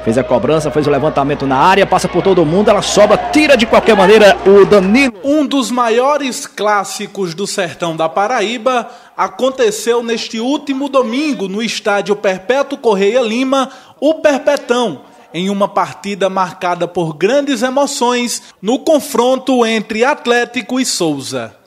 Fez a cobrança, fez o levantamento na área, passa por todo mundo, ela sobra, tira de qualquer maneira o Danilo. Um dos maiores clássicos do sertão da Paraíba aconteceu neste último domingo no estádio Perpétuo Correia Lima, o Perpetão, em uma partida marcada por grandes emoções no confronto entre Atlético e Souza.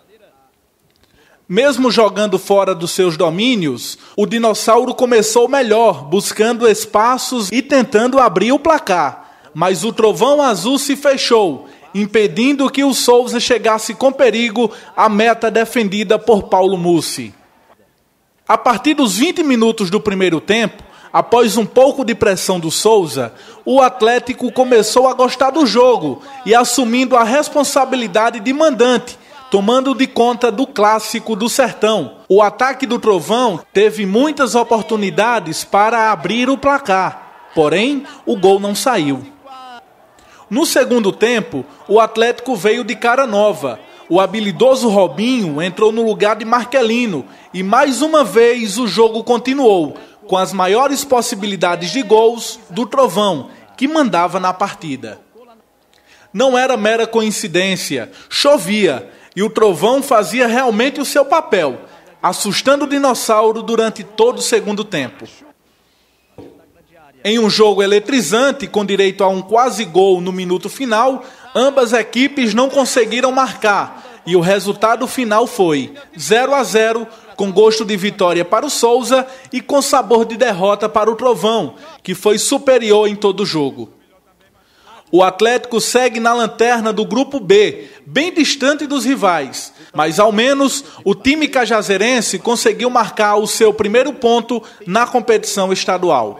Mesmo jogando fora dos seus domínios, o Dinossauro começou melhor, buscando espaços e tentando abrir o placar. Mas o Trovão Azul se fechou, impedindo que o Souza chegasse com perigo à meta defendida por Paulo Mussi. A partir dos 20 minutos do primeiro tempo, após um pouco de pressão do Souza, o Atlético começou a gostar do jogo e assumindo a responsabilidade de mandante, tomando de conta do clássico do sertão. O ataque do Trovão teve muitas oportunidades para abrir o placar, porém o gol não saiu. No segundo tempo, o Atlético veio de cara nova. O habilidoso Robinho entrou no lugar de Marquelino e mais uma vez o jogo continuou, com as maiores possibilidades de gols do Trovão, que mandava na partida. Não era mera coincidência, chovia, e o Trovão fazia realmente o seu papel, assustando o Dinossauro durante todo o segundo tempo. Em um jogo eletrizante, com direito a um quase gol no minuto final, ambas equipes não conseguiram marcar, e o resultado final foi 0-0, com gosto de vitória para o Souza e com sabor de derrota para o Trovão, que foi superior em todo o jogo. O Atlético segue na lanterna do Grupo B, bem distante dos rivais, mas ao menos o time cajazeirense conseguiu marcar o seu primeiro ponto na competição estadual.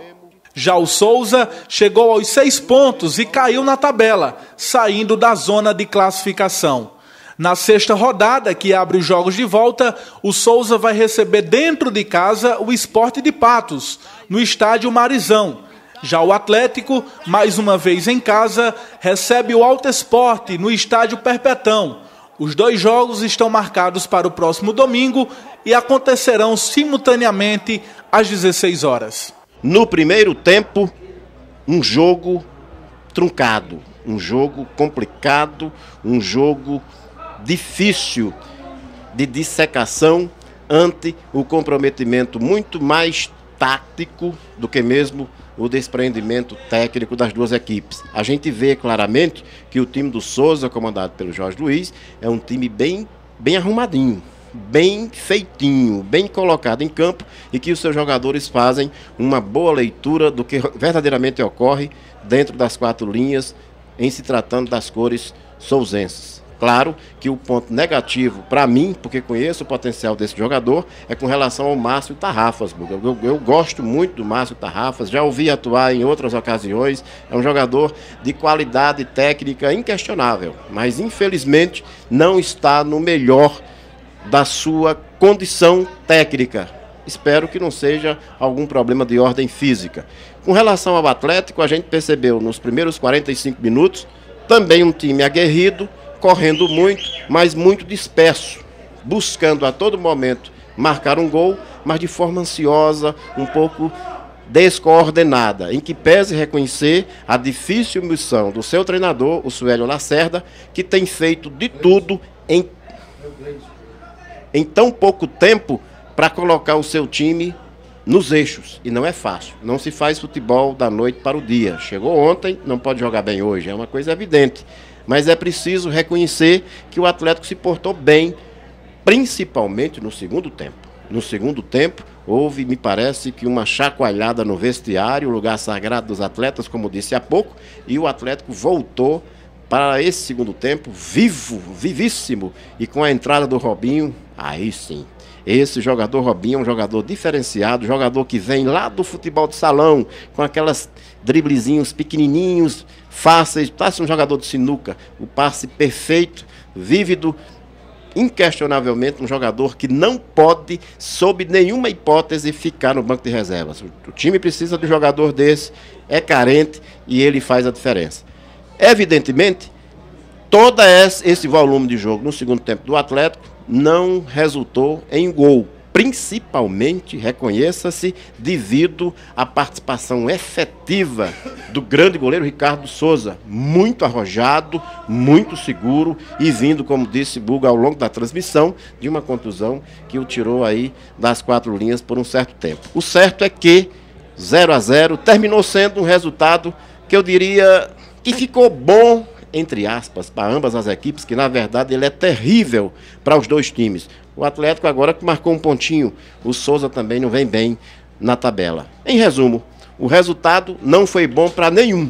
Já o Souza chegou aos 6 pontos e caiu na tabela, saindo da zona de classificação. Na sexta rodada, que abre os jogos de volta, o Souza vai receber dentro de casa o Sport de Patos, no estádio Marizão. Já o Atlético, mais uma vez em casa, recebe o Alto Esporte no estádio Perpetão. Os 2 jogos estão marcados para o próximo domingo e acontecerão simultaneamente às 16 horas. No primeiro tempo, um jogo truncado, um jogo complicado, um jogo difícil de dissecação ante o comprometimento muito mais tático do que mesmo o despreendimento técnico das duas equipes. A gente vê claramente que o time do Souza, comandado pelo Jorge Luiz, é um time bem arrumadinho, bem feitinho, bem colocado em campo e que os seus jogadores fazem uma boa leitura do que verdadeiramente ocorre dentro das 4 linhas em se tratando das cores souzenses. Claro que o ponto negativo para mim, porque conheço o potencial desse jogador, é com relação ao Márcio Tarrafas. Eu gosto muito do Márcio Tarrafas, já ouvi atuar em outras ocasiões, é um jogador de qualidade técnica inquestionável, mas infelizmente não está no melhor da sua condição técnica. Espero que não seja algum problema de ordem física. Com relação ao Atlético, a gente percebeu nos primeiros 45 minutos também um time aguerrido, correndo muito, mas muito disperso, buscando a todo momento marcar um gol, mas de forma ansiosa, um pouco descoordenada, em que pese reconhecer a difícil missão do seu treinador, o Suélio Lacerda, que tem feito de tudo em tão pouco tempo para colocar o seu time nos eixos, e não é fácil. Não se faz futebol da noite para o dia. Chegou ontem, não pode jogar bem hoje, é uma coisa evidente. Mas é preciso reconhecer que o Atlético se portou bem, principalmente no segundo tempo. No segundo tempo, houve, me parece, que uma chacoalhada no vestiário, o lugar sagrado dos atletas, como disse há pouco, e o Atlético voltou para esse segundo tempo vivíssimo, e com a entrada do Robinho, aí sim. Esse jogador Robinho é um jogador diferenciado, jogador que vem lá do futebol de salão, com aquelas driblezinhos pequenininhos, fáceis, parece um jogador de sinuca, o passe perfeito, vívido, inquestionavelmente um jogador que não pode, sob nenhuma hipótese, ficar no banco de reservas. O time precisa de um jogador desse, é carente e ele faz a diferença. Evidentemente, todo esse volume de jogo no segundo tempo do Atlético não resultou em gol, principalmente, reconheça-se, devido à participação efetiva do grande goleiro Ricardo Souza, muito arrojado, muito seguro e vindo, como disse Buga ao longo da transmissão, de uma contusão que o tirou aí das 4 linhas por um certo tempo. O certo é que 0-0 terminou sendo um resultado que eu diria que ficou bom, entre aspas, para ambas as equipes, que na verdade ele é terrível para os dois times. O Atlético agora que marcou um pontinho, o Souza também não vem bem na tabela. Em resumo, o resultado não foi bom para nenhum,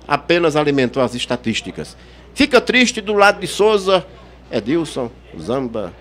apenas alimentou as estatísticas. Fica triste do lado de Souza, Edilson, Zamba,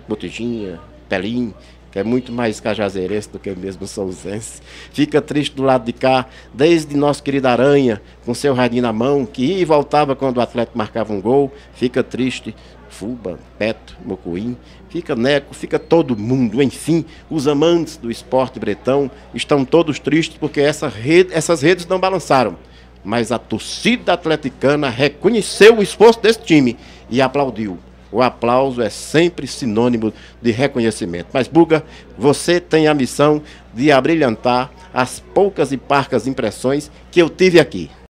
Botijinha, Pelim, que é muito mais cajazeirense do que mesmo souzense. Fica triste do lado de cá, desde nosso querido Aranha, com seu radinho na mão, que ia e voltava quando o Atlético marcava um gol. Fica triste Fuba, Beto, Mocuim, fica Neco, fica todo mundo. Enfim, os amantes do esporte bretão estão todos tristes porque essas redes não balançaram. Mas a torcida atleticana reconheceu o esforço desse time e aplaudiu. O aplauso é sempre sinônimo de reconhecimento. Mas, Buga, você tem a missão de abrilhantar as poucas e parcas impressões que eu tive aqui.